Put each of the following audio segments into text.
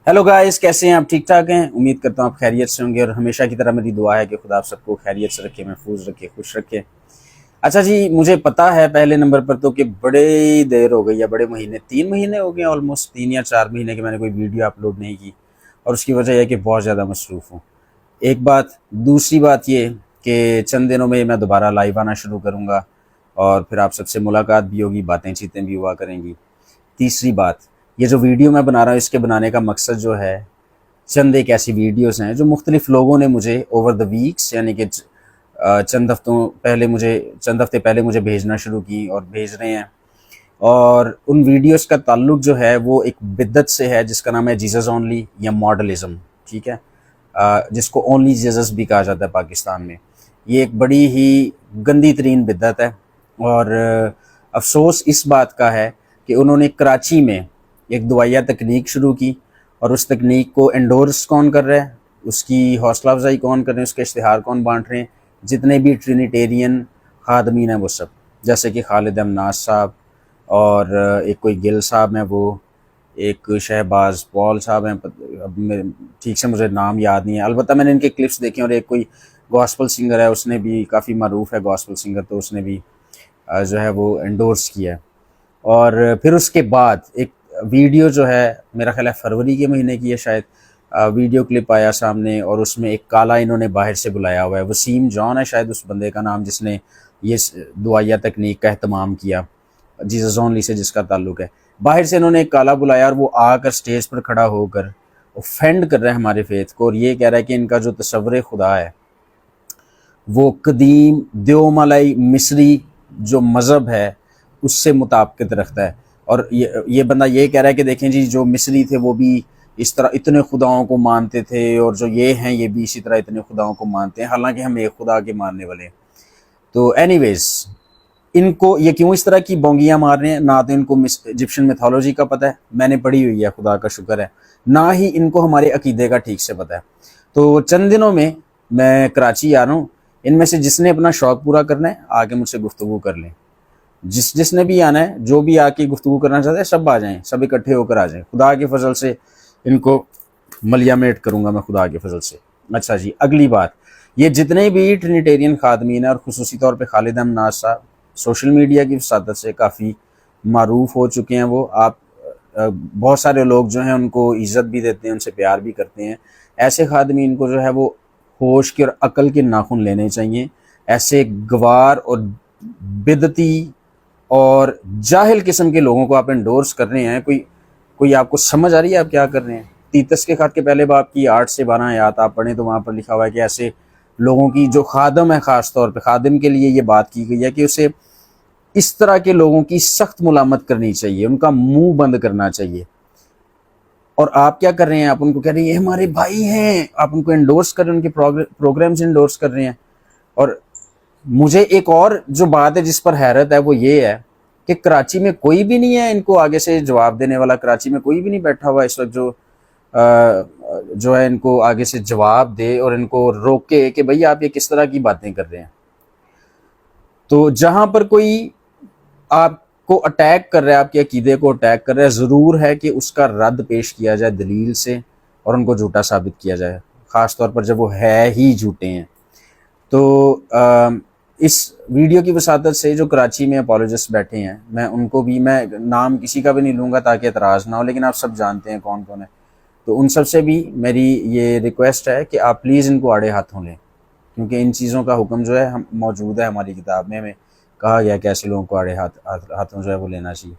Hello guys, कैसे हैं आप? ठीक ठाक हैं? उम्मीद करता हूँ आप खैरियत से होंगे और हमेशा की तरह मेरी दुआ है कि खुदा आप सबको खैरियत से रखे, महफूज रखे, खुश रखे। अच्छा जी, मुझे पता है पहले नंबर पर तो कि बड़ी देर हो गई है, बड़े महीने, 3 महीने हो गए ऑलमोस्ट, 3 या 4 महीने के मैंने कोई वीडियो अपलोड नहीं की। और उसकी वजह यह है कि बहुत ज़्यादा मसरूफ़ हूँ। एक बात, दूसरी बात ये कि चंद दिनों में मैं दोबारा लाइव आना शुरू करूँगा और फिर आप सबसे मुलाकात भी होगी, बातें चीतें भी हुआ करेंगी। तीसरी बात, ये जो वीडियो मैं बना रहा हूँ इसके बनाने का मकसद जो है, चंद एक ऐसी वीडियोस हैं जो मुख्तलिफ लोगों ने मुझे ओवर द वीक्स, यानी कि चंद हफ्ते पहले मुझे भेजना शुरू की और भेज रहे हैं। और उन वीडियोस का ताल्लुक जो है वो एक बिद्दत से है जिसका नाम है जीसस ओनली या मॉडलिज्म, ठीक है। जिसको ओनली जीसस भी कहा जाता है पाकिस्तान में। ये एक बड़ी ही गंदी तरीन बिद्दत है और अफसोस इस बात का है कि उन्होंने कराची में एक दुआया तकनीक शुरू की और उस तकनीक को एंडोर्स कौन कर रहा है, उसकी हौसला अफजाई कौन कर रहे हैं, उसके इश्तिहार कौन बांट रहे हैं? जितने भी ट्रिनिटेरियन खादमीन हैं वो सब, जैसे कि खालिद अमनास साहब और एक कोई गिल साहब हैं, वो एक शहबाज पॉल साहब हैं, अब ठीक से मुझे नाम याद नहीं है, अलबत्ता मैंने इनके क्लिप्स देखे। और एक कोई गॉस्पल सिंगर है, उसने भी, काफ़ी मरूफ है गॉस्पल सिंगर, तो उसने भी जो है वो एंडोर्स किया है। और फिर उसके बाद एक वीडियो जो है, मेरा ख्याल है फरवरी के महीने की है शायद, वीडियो क्लिप आया सामने और उसमें एक काला इन्होंने बाहर से बुलाया हुआ है, वसीम जॉन है शायद उस बंदे का नाम, जिसने ये दुआया तकनीक का एहतमाम किया, जीसस ओनली से जिसका ताल्लुक है। बाहर से इन्होंने एक काला बुलाया और वो आकर स्टेज पर खड़ा होकर ऑफेंड कर रहा है हमारे फेथ को, और ये कह रहा है कि इनका जो तस्वुर खुदा है वो कदीम देवमलाई मिस्री जो मज़हब है उससे मुताबिकत रखता है। और ये बंदा ये कह रहा है कि देखें जी, जो मिस्री थे वो भी इस तरह इतने खुदाओं को मानते थे और जो ये हैं ये भी इसी तरह इतने खुदाओं को मानते हैं, हालांकि हम एक खुदा के मानने वाले हैं। तो एनीवेज, इनको ये क्यों इस तरह की बोंगियां मार रहे हैं? ना तो इनको इजिप्शियन मिथोलॉजी का पता है, मैंने पढ़ी हुई है, खुदा का शुक्र है, ना ही इनको हमारे अकीदे का ठीक से पता है। तो चंद दिनों में मैं कराची आ रहा हूँ, इनमें से जिसने अपना शौक़ पूरा करना है आके मुझसे गुफ्तगू कर लें। जिसने भी आना है, जो भी आके गुफ्तगू करना चाहते हैं, सब आ जाएं, सब इकट्ठे होकर आ जाएं। खुदा के फजल से इनको मलियामेट करूँगा मैं, खुदा के फजल से। अच्छा जी, अगली बात, ये जितने भी ट्रिनिटेरियन खादमीन हैं और खुसूसी तौर पे खालिद अमनास साहब, सोशल मीडिया की वसातत से काफ़ी मारूफ हो चुके हैं। वो आप बहुत सारे लोग जो हैं उनको इज़्ज़त भी देते हैं, उनसे प्यार भी करते हैं। ऐसे खादमीन को जो है वो होश के और अकल के नाखून लेने चाहिए। ऐसे गवार और बिदती और जाहिल किस्म के लोगों को आप एंडोर्स कर रहे हैं। कोई आपको समझ आ रही है आप क्या कर रहे हैं? तीतस के खत के पहले बाब की 8 से 12 आयत आप पढ़ें तो वहाँ पर लिखा हुआ है कि ऐसे लोगों की, जो खादम है, ख़ास तौर पे खादिम के लिए ये बात की गई है कि उसे इस तरह के लोगों की सख्त मुलामत करनी चाहिए, उनका मुंह बंद करना चाहिए। और आप क्या कर रहे हैं? आप उनको कह रहे हैं ये हमारे भाई हैं, आप उनको एंडोर्स कर रहे हैं, उनके प्रोग्राम्स एंडोर्स कर रहे हैं। और मुझे एक और जो बात है जिस पर हैरत है वो ये है कि कराची में कोई भी नहीं है इनको आगे से जवाब देने वाला। कराची में कोई भी नहीं बैठा हुआ इस वक्त जो है इनको आगे से जवाब दे और इनको रोके कि भाई आप ये किस तरह की बातें कर रहे हैं। तो जहां पर कोई आपको अटैक कर रहा है, आपके अकीदे को अटैक कर रहा है, ज़रूर है कि उसका रद्द पेश किया जाए दलील से और उनको झूठा साबित किया जाए, ख़ास तौर पर जब वो है ही झूठे हैं। तो इस वीडियो की वसातत से जो कराची में अपोलोजिस्ट बैठे हैं, मैं उनको भी, मैं नाम किसी का भी नहीं लूँगा ताकि एतराज़ ना हो, लेकिन आप सब जानते हैं कौन कौन है। तो उन सब से भी मेरी ये रिक्वेस्ट है कि आप प्लीज़ इनको आड़े हाथों लें, क्योंकि इन चीज़ों का हुक्म जो है हम मौजूद है हमारी किताब में, हमें कहा गया कि ऐसे लोगों को आड़े हाथों जो है वो लेना चाहिए।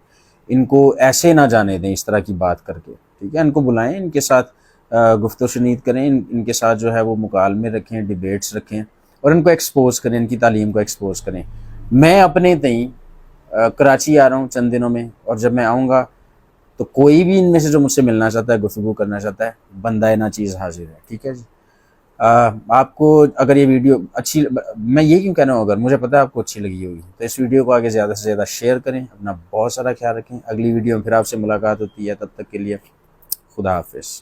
इनको ऐसे ना जाने दें इस तरह की बात करके, ठीक है। इनको बुलाएं, इनके साथ गुफ्तगू शनीद करें, इनके साथ जो है वो मुकालमे रखें, डिबेट्स रखें और इनको एक्सपोज करें, इनकी तालीम को एक्सपोज करें। मैं अपने तई कराची आ रहा हूँ चंद दिनों में, और जब मैं आऊँगा तो कोई भी इनमें से जो मुझसे मिलना चाहता है, गुफ्तगू करना चाहता है, बंदा ना चीज़ हाजिर है, ठीक है जी। आपको अगर ये वीडियो अच्छी, मैं ये क्यों कह रहा हूँ, अगर मुझे पता है आपको अच्छी लगी होगी, तो इस वीडियो को आगे ज़्यादा से ज़्यादा शेयर करें। अपना बहुत सारा ख्याल रखें। अगली वीडियो में फिर आपसे मुलाकात होती है, तब तक के लिए खुदा हाफिज़।